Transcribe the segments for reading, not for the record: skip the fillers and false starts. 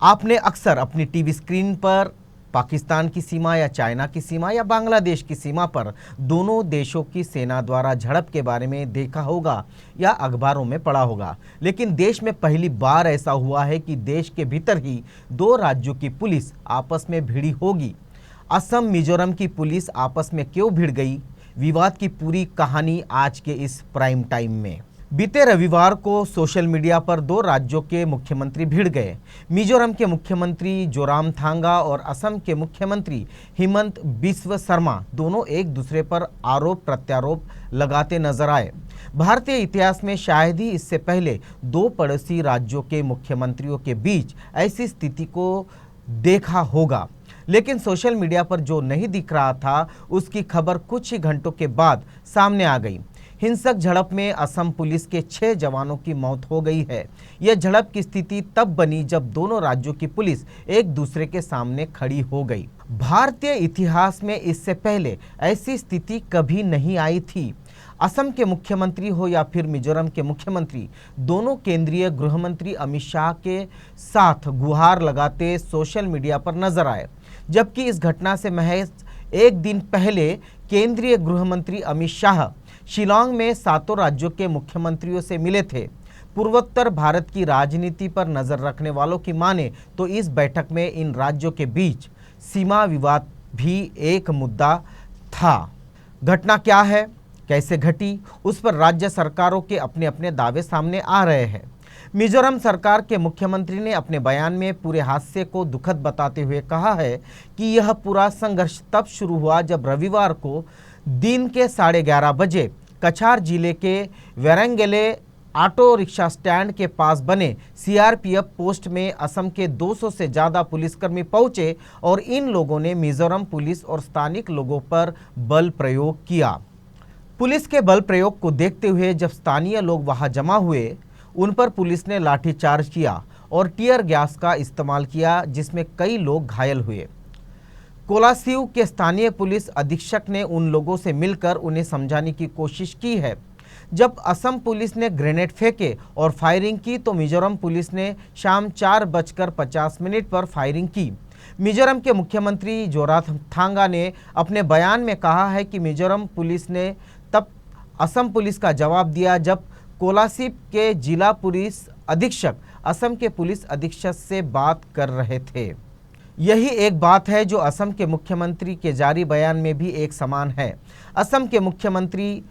आपने अक्सर अपनी टीवी स्क्रीन पर पाकिस्तान की सीमा या चाइना की सीमा या बांग्लादेश की सीमा पर दोनों देशों की सेना द्वारा झड़प के बारे में देखा होगा या अखबारों में पढ़ा होगा। लेकिन देश में पहली बार ऐसा हुआ है कि देश के भीतर ही दो राज्यों की पुलिस आपस में भिड़ी होगी। असम मिजोरम की पुलिस आपस में क्यों भिड़ गई, विवाद की पूरी कहानी आज के इस प्राइम टाइम में। बीते रविवार को सोशल मीडिया पर दो राज्यों के मुख्यमंत्री भिड़ गए। मिजोरम के मुख्यमंत्री जोरामथांगा और असम के मुख्यमंत्री हिमंत बिस्व शर्मा दोनों एक दूसरे पर आरोप प्रत्यारोप लगाते नजर आए। भारतीय इतिहास में शायद ही इससे पहले दो पड़ोसी राज्यों के मुख्यमंत्रियों के बीच ऐसी स्थिति को देखा होगा। लेकिन सोशल मीडिया पर जो नहीं दिख रहा था उसकी खबर कुछ ही घंटों के बाद सामने आ गई। हिंसक झड़प में असम पुलिस के 6 जवानों की मौत हो गई है। यह झड़प की स्थिति तब बनी जब दोनों राज्यों की पुलिस एक दूसरे के सामने खड़ी हो गई। भारतीय इतिहास में इससे पहले ऐसी स्थिति कभी नहीं आई थी। असम के मुख्यमंत्री हो या फिर मिजोरम के मुख्यमंत्री, दोनों केंद्रीय गृह मंत्री अमित शाह के साथ गुहार लगाते सोशल मीडिया पर नजर आए। जबकि इस घटना से महज एक दिन पहले केंद्रीय गृह मंत्री अमित शाह शिलांग में 7 राज्यों के मुख्यमंत्रियों से मिले थे। पूर्वोत्तर भारत की राजनीति पर नजर रखने वालों की माने तो इस बैठक में इन राज्यों के बीच सीमा विवाद भी एक मुद्दा था। घटना क्या है, कैसे घटी, उस पर राज्य सरकारों के अपने अपने दावे सामने आ रहे हैं। मिजोरम सरकार के मुख्यमंत्री ने अपने बयान में पूरे हादसे को दुखद बताते हुए कहा है कि यह पूरा संघर्ष तब शुरू हुआ जब रविवार को दिन के 11:30 बजे कछार जिले के वेरंगेले ऑटो रिक्शा स्टैंड के पास बने सीआरपीएफ पोस्ट में असम के 200 से ज़्यादा पुलिसकर्मी पहुंचे और इन लोगों ने मिजोरम पुलिस और स्थानिक लोगों पर बल प्रयोग किया। पुलिस के बल प्रयोग को देखते हुए जब स्थानीय लोग वहां जमा हुए, उन पर पुलिस ने लाठीचार्ज किया और टीयर गैस का इस्तेमाल किया, जिसमें कई लोग घायल हुए। कोलासिब के स्थानीय पुलिस अधीक्षक ने उन लोगों से मिलकर उन्हें समझाने की कोशिश की है। जब असम पुलिस ने ग्रेनेड फेंके और फायरिंग की तो मिजोरम पुलिस ने शाम 4:50 पर फायरिंग की। मिजोरम के मुख्यमंत्री जोरामथांगा ने अपने बयान में कहा है कि मिजोरम पुलिस ने तब असम पुलिस का जवाब दिया जब कोलासिब के जिला पुलिस अधीक्षक असम के पुलिस अधीक्षक से बात कर रहे थे। यही एक बात है जो असम के मुख्यमंत्री के जारी बयान में भी एक समान है। असम के मुख्यमंत्री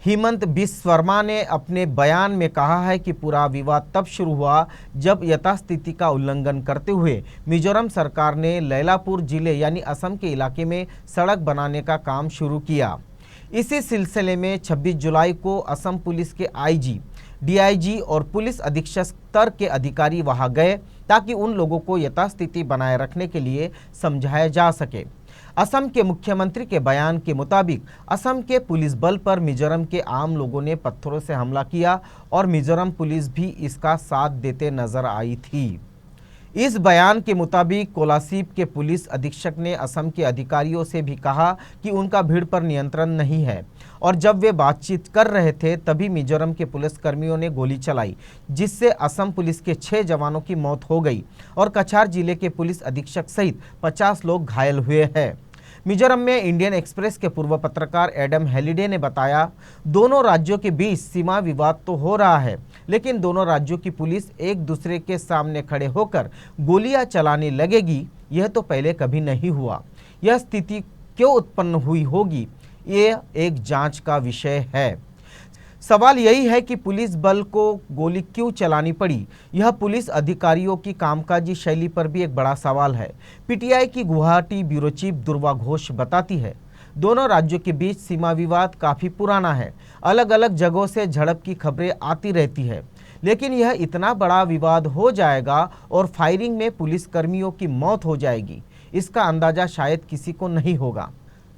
हिमंत बिस्व शर्मा ने अपने बयान में कहा है कि पूरा विवाद तब शुरू हुआ जब यथास्थिति का उल्लंघन करते हुए मिजोरम सरकार ने लैलापुर जिले यानी असम के इलाके में सड़क बनाने का काम शुरू किया। इसी सिलसिले में 26 जुलाई को असम पुलिस के आईजी, डीआईजी और पुलिस अधीक्षक स्तर के अधिकारी वहां गए ताकि उन लोगों को यथास्थिति बनाए रखने के लिए समझाया जा सके। असम के मुख्यमंत्री के बयान के मुताबिक असम के पुलिस बल पर मिजोरम के आम लोगों ने पत्थरों से हमला किया और मिजोरम पुलिस भी इसका साथ देते नजर आई थी। इस बयान के मुताबिक कोलासिब के पुलिस अधीक्षक ने असम के अधिकारियों से भी कहा कि उनका भीड़ पर नियंत्रण नहीं है और जब वे बातचीत कर रहे थे तभी मिजोरम के पुलिसकर्मियों ने गोली चलाई, जिससे असम पुलिस के 6 जवानों की मौत हो गई और कछार जिले के पुलिस अधीक्षक सहित 50 लोग घायल हुए हैं। मिजोरम में इंडियन एक्सप्रेस के पूर्व पत्रकार एडम हेलिडे ने बताया, दोनों राज्यों के बीच सीमा विवाद तो हो रहा है, लेकिन दोनों राज्यों की पुलिस एक दूसरे के सामने खड़े होकर गोलियां चलाने लगेगी, यह तो पहले कभी नहीं हुआ। यह स्थिति क्यों उत्पन्न हुई होगी, ये एक जांच का विषय है। सवाल यही है कि पुलिस बल को गोली क्यों चलानी पड़ी। यह पुलिस अधिकारियों की कामकाजी शैली पर भी एक बड़ा सवाल है। पीटीआई की गुवाहाटी ब्यूरो चीफ दुर्वा घोष बताती है, दोनों राज्यों के बीच सीमा विवाद काफ़ी पुराना है। अलग अलग जगहों से झड़प की खबरें आती रहती है, लेकिन यह इतना बड़ा विवाद हो जाएगा और फायरिंग में पुलिसकर्मियों की मौत हो जाएगी, इसका अंदाजा शायद किसी को नहीं होगा।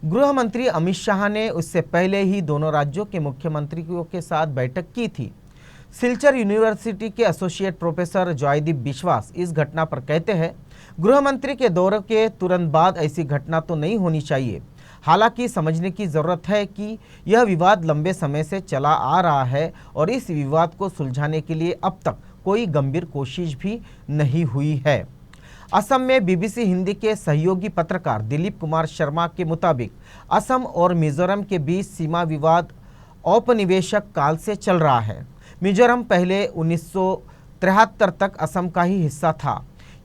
गृह मंत्री अमित शाह ने उससे पहले ही दोनों राज्यों के मुख्यमंत्रियों के साथ बैठक की थी। सिलचर यूनिवर्सिटी के एसोसिएट प्रोफेसर जॉयदीप विश्वास इस घटना पर कहते हैं, गृह मंत्री के दौरे के तुरंत बाद ऐसी घटना तो नहीं होनी चाहिए। हालांकि समझने की ज़रूरत है कि यह विवाद लंबे समय से चला आ रहा है और इस विवाद को सुलझाने के लिए अब तक कोई गंभीर कोशिश भी नहीं हुई है। असम में बीबीसी हिंदी के सहयोगी पत्रकार दिलीप कुमार शर्मा के मुताबिक असम और मिजोरम के बीच सीमा विवाद औपनिवेशिक काल से चल रहा है। मिजोरम पहले 1973 तक असम का ही हिस्सा था।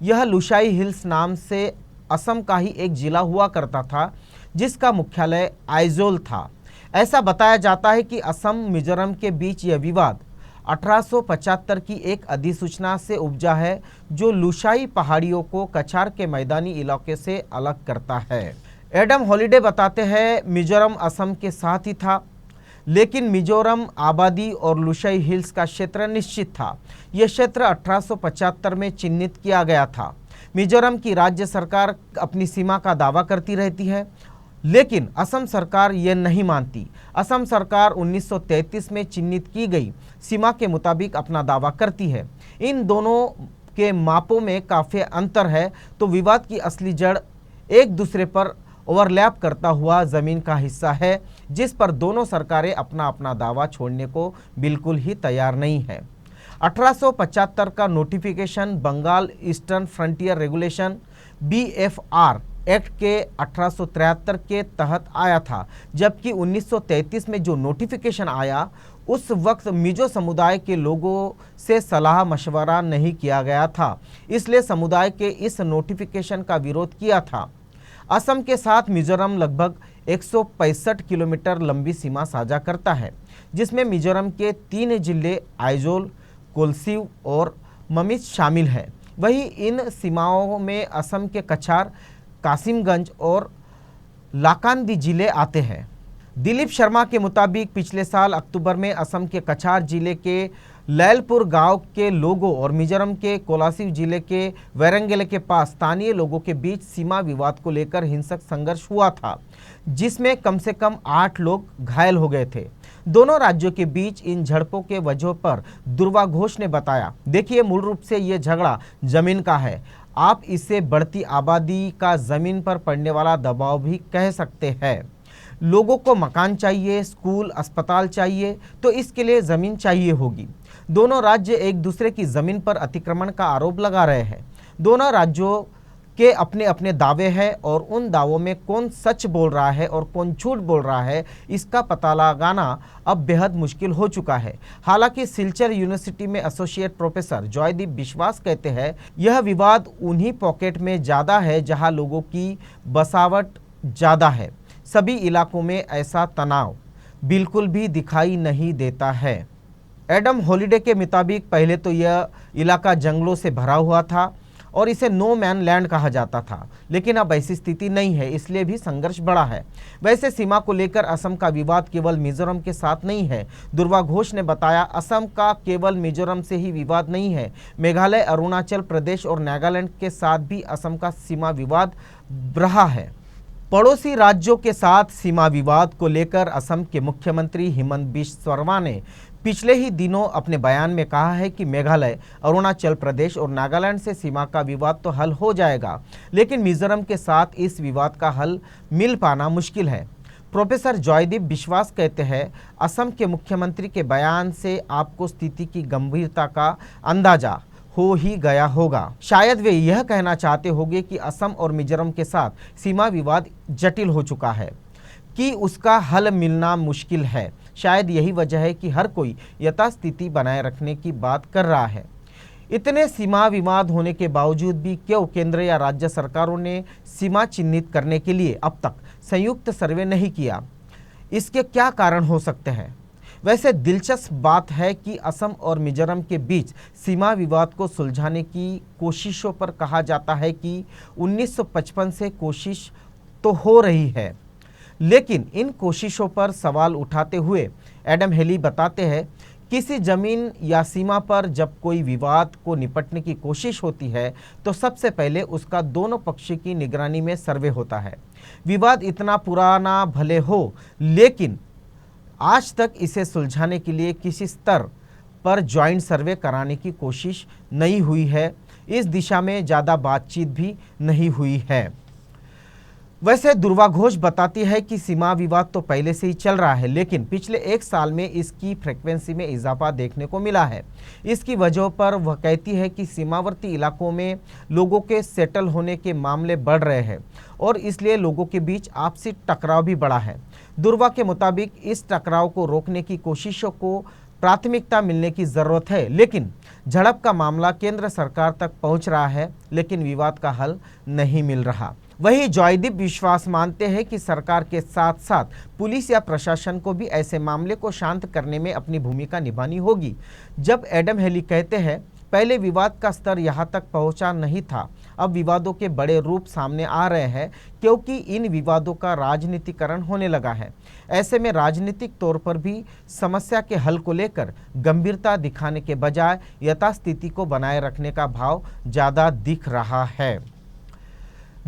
यह लुशाई हिल्स नाम से असम का ही एक जिला हुआ करता था, जिसका मुख्यालय आइजोल था। ऐसा बताया जाता है कि असम मिजोरम के बीच यह विवाद 1875 की एक अधिसूचना से उपजा है, जो लुशाई पहाड़ियों को कछार के मैदानी इलाके से अलग करता है। एडम हॉलिडे बताते हैं, मिजोरम असम के साथ ही था, लेकिन मिजोरम आबादी और लुशाई हिल्स का क्षेत्र निश्चित था। यह क्षेत्र 1875 में चिन्हित किया गया था। मिजोरम की राज्य सरकार अपनी सीमा का दावा करती रहती है, लेकिन असम सरकार यह नहीं मानती। असम सरकार 1933 में चिन्हित की गई सीमा के मुताबिक अपना दावा करती है। इन दोनों के मापों में काफ़ी अंतर है, तो विवाद की असली जड़ एक दूसरे पर ओवरलैप करता हुआ ज़मीन का हिस्सा है, जिस पर दोनों सरकारें अपना अपना दावा छोड़ने को बिल्कुल ही तैयार नहीं है। 1875 का notification Bengal eastern frontier regulation BFR act के 1873 के तहत आया था, जबकि 1933 में जो नोटिफिकेशन आया उस वक्त मिजो समुदाय के लोगों से सलाह मशवरा नहीं किया गया था, इसलिए समुदाय के इस नोटिफिकेशन का विरोध किया था। असम के साथ मिजोरम लगभग 165 किलोमीटर लंबी सीमा साझा करता है, जिसमें मिजोरम के 3 जिले आइजोल, कोलसिव और ममित शामिल हैं। वहीं इन सीमाओं में असम के कछार, कासिमगंज और लाकांदी जिले आते हैं। दिलीप शर्मा के मुताबिक पिछले साल अक्टूबर में असम के कछार जिले के लैलपुर गांव के लोगों और मिजोरम के कोलासिब जिले के वेरंगेले के पास स्थानीय लोगों के बीच सीमा विवाद को लेकर हिंसक संघर्ष हुआ था, जिसमें कम से कम 8 लोग घायल हो गए थे। दोनों राज्यों के बीच इन झड़पों के वजह पर दुर्वा घोष ने बताया, देखिए, मूल रूप से ये झगड़ा जमीन का है। आप इसे बढ़ती आबादी का जमीन पर पड़ने वाला दबाव भी कह सकते हैं। लोगों को मकान चाहिए, स्कूल, अस्पताल चाहिए, तो इसके लिए ज़मीन चाहिए होगी। दोनों राज्य एक दूसरे की ज़मीन पर अतिक्रमण का आरोप लगा रहे हैं। दोनों राज्यों के अपने अपने दावे हैं और उन दावों में कौन सच बोल रहा है और कौन झूठ बोल रहा है, इसका पता लगाना अब बेहद मुश्किल हो चुका है। हालांकि सिलचर यूनिवर्सिटी में एसोसिएट प्रोफेसर जॉयदीप विश्वास कहते हैं, यह विवाद उन्हीं पॉकेट में ज़्यादा है जहां लोगों की बसावट ज़्यादा है। सभी इलाकों में ऐसा तनाव बिल्कुल भी दिखाई नहीं देता है। एडम हॉलिडे के मुताबिक पहले तो यह इलाका जंगलों से भरा हुआ था और इसे नो मैन लैंड कहा जाता था, लेकिन अब ऐसी स्थिति नहीं है, इसलिए भी संघर्ष बढ़ा है। वैसे सीमा को लेकर असम का विवाद केवल मिजोरम के साथ नहीं है। दुर्वा घोष ने बताया, असम का केवल मिजोरम से ही विवाद नहीं है। मेघालय, अरुणाचल प्रदेश और नागालैंड के साथ भी असम का सीमा विवाद रहा है। पड़ोसी राज्यों के साथ सीमा विवाद को लेकर असम के मुख्यमंत्री हिमंत बिस्वा शर्मा ने पिछले ही दिनों अपने बयान में कहा है कि मेघालय, अरुणाचल प्रदेश और नागालैंड से सीमा का विवाद तो हल हो जाएगा, लेकिन मिजोरम के साथ इस विवाद का हल मिल पाना मुश्किल है। प्रोफेसर जॉयदीप विश्वास कहते हैं, असम के मुख्यमंत्री के बयान से आपको स्थिति की गंभीरता का अंदाजा हो ही गया होगा। शायद वे यह कहना चाहते होंगे कि असम और मिजोरम के साथ सीमा विवाद जटिल हो चुका है, कि उसका हल मिलना मुश्किल है। शायद यही वजह है कि हर कोई यथास्थिति बनाए रखने की बात कर रहा है। इतने सीमा विवाद होने के बावजूद भी क्यों केंद्र या राज्य सरकारों ने सीमा चिन्हित करने के लिए अब तक संयुक्त सर्वे नहीं किया? इसके क्या कारण हो सकते हैं? वैसे दिलचस्प बात है कि असम और मिजोरम के बीच सीमा विवाद को सुलझाने की कोशिशों पर कहा जाता है कि 1955 से कोशिश तो हो रही है, लेकिन इन कोशिशों पर सवाल उठाते हुए एडम हेली बताते हैं, किसी जमीन या सीमा पर जब कोई विवाद को निपटने की कोशिश होती है तो सबसे पहले उसका दोनों पक्ष की निगरानी में सर्वे होता है। विवाद इतना पुराना भले हो, लेकिन आज तक इसे सुलझाने के लिए किसी स्तर पर ज्वाइंट सर्वे कराने की कोशिश नहीं हुई है। इस दिशा में ज़्यादा बातचीत भी नहीं हुई है। वैसे दुर्वा घोष बताती है कि सीमा विवाद तो पहले से ही चल रहा है, लेकिन पिछले एक साल में इसकी फ्रीक्वेंसी में इजाफा देखने को मिला है। इसकी वजह पर वह कहती है कि सीमावर्ती इलाकों में लोगों के सेटल होने के मामले बढ़ रहे हैं और इसलिए लोगों के बीच आपसी टकराव भी बढ़ा है। दुर्वा के मुताबिक इस टकराव को रोकने की कोशिशों को प्राथमिकता मिलने की जरूरत है, लेकिन झड़प का मामला केंद्र सरकार तक पहुंच रहा है, लेकिन विवाद का हल नहीं मिल रहा। वहीं जॉयदीप विश्वास मानते हैं कि सरकार के साथ साथ पुलिस या प्रशासन को भी ऐसे मामले को शांत करने में अपनी भूमिका निभानी होगी। जब एडम हेली कहते हैं, पहले विवाद का स्तर यहाँ तक पहुँचा नहीं था, अब विवादों के बड़े रूप सामने आ रहे हैं क्योंकि इन विवादों का राजनीतिकरण होने लगा है। ऐसे में राजनीतिक तौर पर भी समस्या के हल को लेकर गंभीरता दिखाने के बजाय यथास्थिति को बनाए रखने का भाव ज़्यादा दिख रहा है।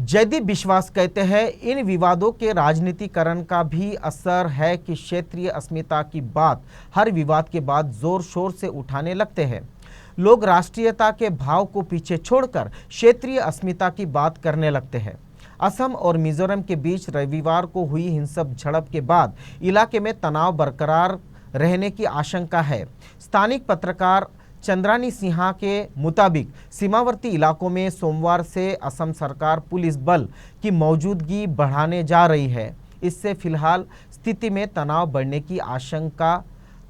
जयदीप विश्वास कहते हैं, इन विवादों के राजनीतिकरण का भी असर है कि क्षेत्रीय अस्मिता की बात हर विवाद के बाद जोर शोर से उठाने लगते हैं। लोग राष्ट्रीयता के भाव को पीछे छोड़कर क्षेत्रीय अस्मिता की बात करने लगते हैं। असम और मिजोरम के बीच रविवार को हुई हिंसक झड़प के बाद इलाके में तनाव बरकरार रहने की आशंका है। स्थानिक पत्रकार चंद्रानी सिन्हा के मुताबिक सीमावर्ती इलाकों में सोमवार से असम सरकार पुलिस बल की मौजूदगी बढ़ाने जा रही है। इससे फिलहाल स्थिति में तनाव बढ़ने की आशंका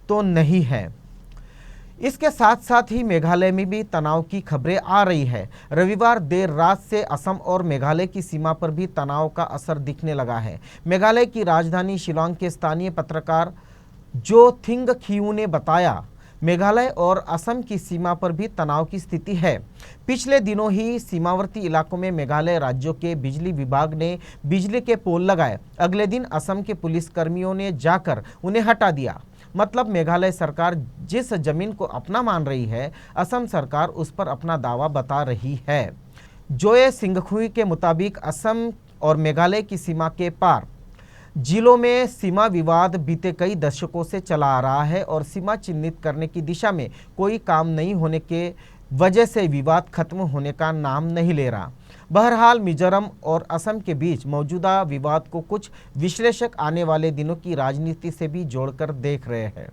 तो नहीं है। इसके साथ साथ ही मेघालय में भी तनाव की खबरें आ रही है। रविवार देर रात से असम और मेघालय की सीमा पर भी तनाव का असर दिखने लगा है। मेघालय की राजधानी शिलांग के स्थानीय पत्रकार जो थिंग खियू ने बताया, मेघालय और असम की सीमा पर भी तनाव की स्थिति है। पिछले दिनों ही सीमावर्ती इलाकों में मेघालय राज्यों के बिजली विभाग ने बिजली के पोल लगाए। अगले दिन असम के पुलिसकर्मियों ने जाकर उन्हें हटा दिया। मतलब मेघालय सरकार जिस जमीन को अपना मान रही है, असम सरकार उस पर अपना दावा बता रही है। जोए सिंघखुई के मुताबिक असम और मेघालय की सीमा के पार जिलों में सीमा विवाद बीते कई दशकों से चला आ रहा है और सीमा चिन्हित करने की दिशा में कोई काम नहीं होने के वजह से विवाद खत्म होने का नाम नहीं ले रहा। बहरहाल मिजोरम और असम के बीच मौजूदा विवाद को कुछ विश्लेषक आने वाले दिनों की राजनीति से भी जोड़कर देख रहे हैं।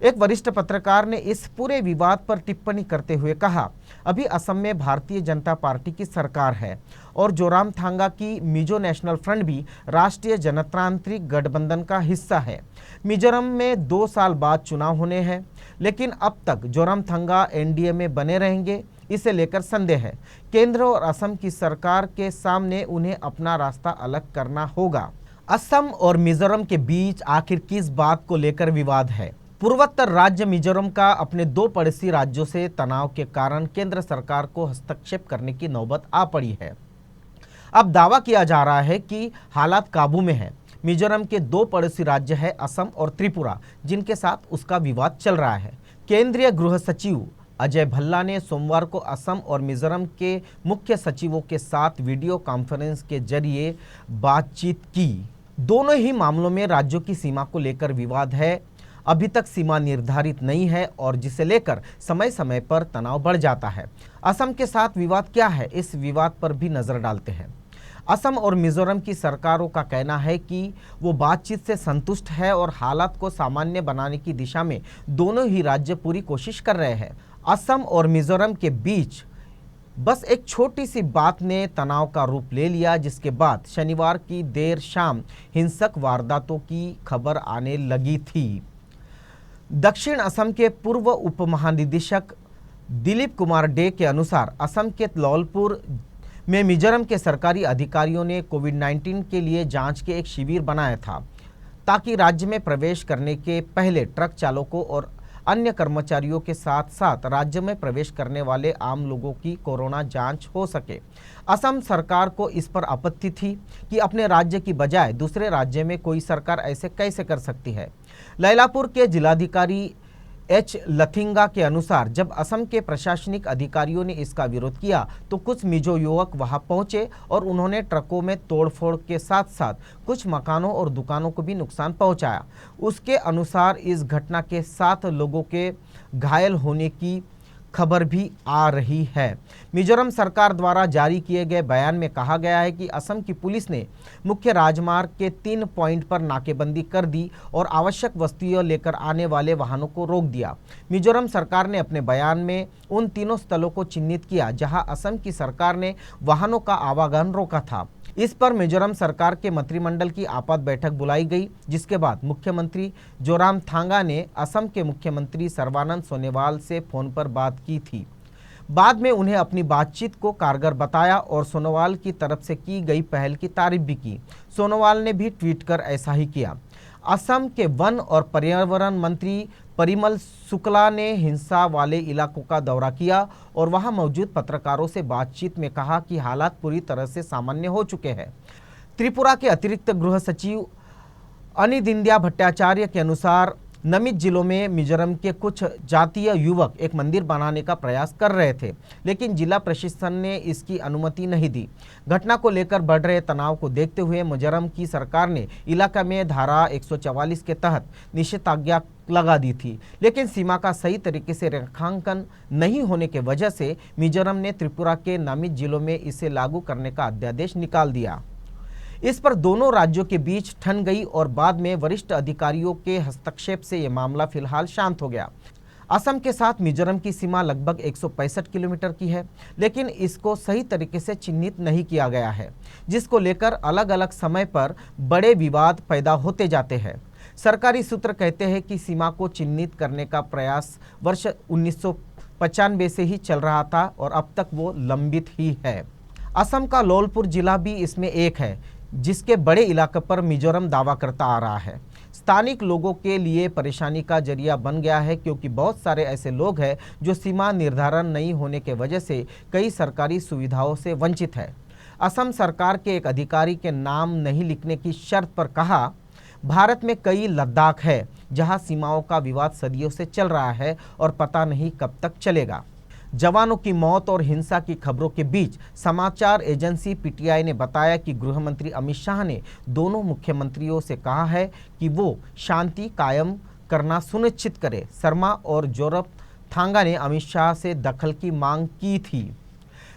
एक वरिष्ठ पत्रकार ने इस पूरे विवाद पर टिप्पणी करते हुए कहा, अभी असम में भारतीय जनता पार्टी की सरकार है और जोरामथांगा की मिजो नेशनल फ्रंट भी राष्ट्रीय जनतांत्रिक गठबंधन का हिस्सा है। मिजोरम में 2 साल बाद चुनाव होने हैं, लेकिन अब तक जोरामथांगा एनडीए में बने रहेंगे, इसे लेकर संदेह है। केंद्र और असम की सरकार के सामने उन्हें अपना रास्ता अलग करना होगा। असम और मिजोरम के बीच आखिर किस बात को लेकर विवाद है? पूर्वोत्तर राज्य मिजोरम का अपने 2 पड़ोसी राज्यों से तनाव के कारण केंद्र सरकार को हस्तक्षेप करने की नौबत आ पड़ी है। अब दावा किया जा रहा है कि हालात काबू में है। मिजोरम के 2 पड़ोसी राज्य है असम और त्रिपुरा, जिनके साथ उसका विवाद चल रहा है। केंद्रीय गृह सचिव अजय भल्ला ने सोमवार को असम और मिजोरम के मुख्य सचिवों के साथ वीडियो कॉन्फ्रेंस के जरिए बातचीत की। दोनों ही मामलों में राज्यों की सीमा को लेकर विवाद है। अभी तक सीमा निर्धारित नहीं है और जिसे लेकर समय समय पर तनाव बढ़ जाता है। असम के साथ विवाद क्या है, इस विवाद पर भी नजर डालते हैं। असम और मिजोरम की सरकारों का कहना है कि वो बातचीत से संतुष्ट है और हालात को सामान्य बनाने की दिशा में दोनों ही राज्य पूरी कोशिश कर रहे हैं। असम और मिजोरम के बीच बस एक छोटी सी बात ने तनाव का रूप ले लिया, जिसके बाद शनिवार की देर शाम हिंसक वारदातों की खबर आने लगी थी। दक्षिण असम के पूर्व उप महानिदेशक दिलीप कुमार डे के अनुसार असम के लौलपुर में मिजोरम के सरकारी अधिकारियों ने कोविड-19 के लिए जांच के एक शिविर बनाया था, ताकि राज्य में प्रवेश करने के पहले ट्रक चालकों और अन्य कर्मचारियों के साथ साथ राज्य में प्रवेश करने वाले आम लोगों की कोरोना जांच हो सके। असम सरकार को इस पर आपत्ति थी कि अपने राज्य की बजाय दूसरे राज्य में कोई सरकार ऐसे कैसे कर सकती है। लैलापुर के जिलाधिकारी एच लथिंगा के अनुसार जब असम के प्रशासनिक अधिकारियों ने इसका विरोध किया तो कुछ मिजो युवक वहां पहुंचे और उन्होंने ट्रकों में तोड़फोड़ के साथ साथ कुछ मकानों और दुकानों को भी नुकसान पहुंचाया। उसके अनुसार इस घटना के 7 लोगों के घायल होने की खबर भी आ रही है। मिजोरम सरकार द्वारा जारी किए गए बयान में कहा गया है कि असम की पुलिस ने मुख्य राजमार्ग के 3 पॉइंट पर नाकेबंदी कर दी और आवश्यक वस्तुएं लेकर आने वाले वाहनों को रोक दिया। मिजोरम सरकार ने अपने बयान में उन तीनों स्थलों को चिन्हित किया जहां असम की सरकार ने वाहनों का आवागमन रोका था। इस पर मिजोरम सरकार के मंत्रिमंडल की आपात बैठक बुलाई गई, जिसके बाद मुख्यमंत्री जोरामथांगा ने असम के मुख्यमंत्री सर्बानंद सोनोवाल से फोन पर बात की थी। बाद में उन्हें अपनी बातचीत को कारगर बताया और सोनोवाल की तरफ से की गई पहल की तारीफ भी की। सोनोवाल ने भी ट्वीट कर ऐसा ही किया। असम के वन और पर्यावरण मंत्री परिमल शुक्ला ने हिंसा वाले इलाकों का दौरा किया और वहां मौजूद पत्रकारों से बातचीत में कहा कि हालात पूरी तरह से सामान्य हो चुके हैं। त्रिपुरा के अतिरिक्त गृह सचिव अनिदिंद्या भट्टाचार्य के अनुसार नमित जिलों में मिजोरम के कुछ जातीय युवक एक मंदिर बनाने का प्रयास कर रहे थे, लेकिन जिला प्रशासन ने इसकी अनुमति नहीं दी। घटना को लेकर बढ़ रहे तनाव को देखते हुए मिजोरम की सरकार ने इलाका में धारा 144 के तहत निषेधाज्ञा लगा दी थी, लेकिन सीमा का सही तरीके से रेखांकन नहीं होने के वजह से मिजोरम ने त्रिपुरा के नामित जिलों में इसे लागू करने का अध्यादेश निकाल दिया। इस पर दोनों राज्यों के बीच ठन गई और बाद में वरिष्ठ अधिकारियों के हस्तक्षेप से यह मामला फिलहाल शांत हो गया। असम के साथ मिजोरम की सीमा लगभग 165 किलोमीटर की है, लेकिन इसको सही तरीके से चिन्हित नहीं किया गया है, जिसको लेकर अलग अलग समय पर बड़े विवाद पैदा होते जाते हैं। सरकारी सूत्र कहते हैं कि सीमा को चिन्हित करने का प्रयास वर्ष 1995 से ही चल रहा था और अब तक वो लंबित ही है। असम का लौलपुर जिला भी इसमें एक है, जिसके बड़े इलाके पर मिजोरम दावा करता आ रहा है। स्थानिक लोगों के लिए परेशानी का जरिया बन गया है, क्योंकि बहुत सारे ऐसे लोग हैं जो सीमा निर्धारण नहीं होने के वजह से कई सरकारी सुविधाओं से वंचित है। असम सरकार के एक अधिकारी के नाम नहीं लिखने की शर्त पर कहा, भारत में कई लद्दाख है जहां सीमाओं का विवाद सदियों से चल रहा है और पता नहीं कब तक चलेगा। जवानों की मौत और हिंसा की खबरों के बीच समाचार एजेंसी पीटीआई ने बताया कि गृह मंत्री अमित शाह ने दोनों मुख्यमंत्रियों से कहा है कि वो शांति कायम करना सुनिश्चित करें। शर्मा और जोरामथांगा ने अमित शाह से दखल की मांग की थी,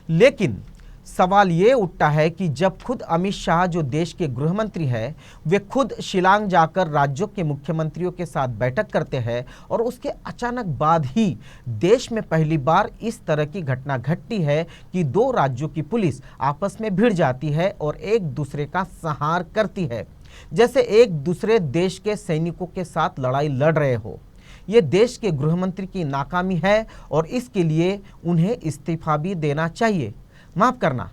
लेकिन सवाल ये उठता है कि जब खुद अमित शाह, जो देश के गृह मंत्री हैं, वे खुद शिलांग जाकर राज्यों के मुख्यमंत्रियों के साथ बैठक करते हैं और उसके अचानक बाद ही देश में पहली बार इस तरह की घटना घटती है कि दो राज्यों की पुलिस आपस में भिड़ जाती है और एक दूसरे का संहार करती है, जैसे एक दूसरे देश के सैनिकों के साथ लड़ाई लड़ रहे हो। ये देश के गृह मंत्री की नाकामी है और इसके लिए उन्हें इस्तीफा भी देना चाहिए। माफ करना,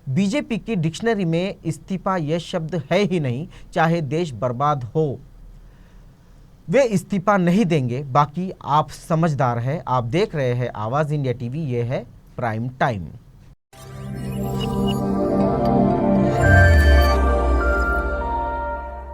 बीजेपी की डिक्शनरी में इस्तीफा यह शब्द है ही नहीं। चाहे देश बर्बाद हो, वे इस्तीफा नहीं देंगे। बाकी आप समझदार हैं। आप देख रहे हैं आवाज़ इंडिया टीवी, ये है प्राइम टाइम।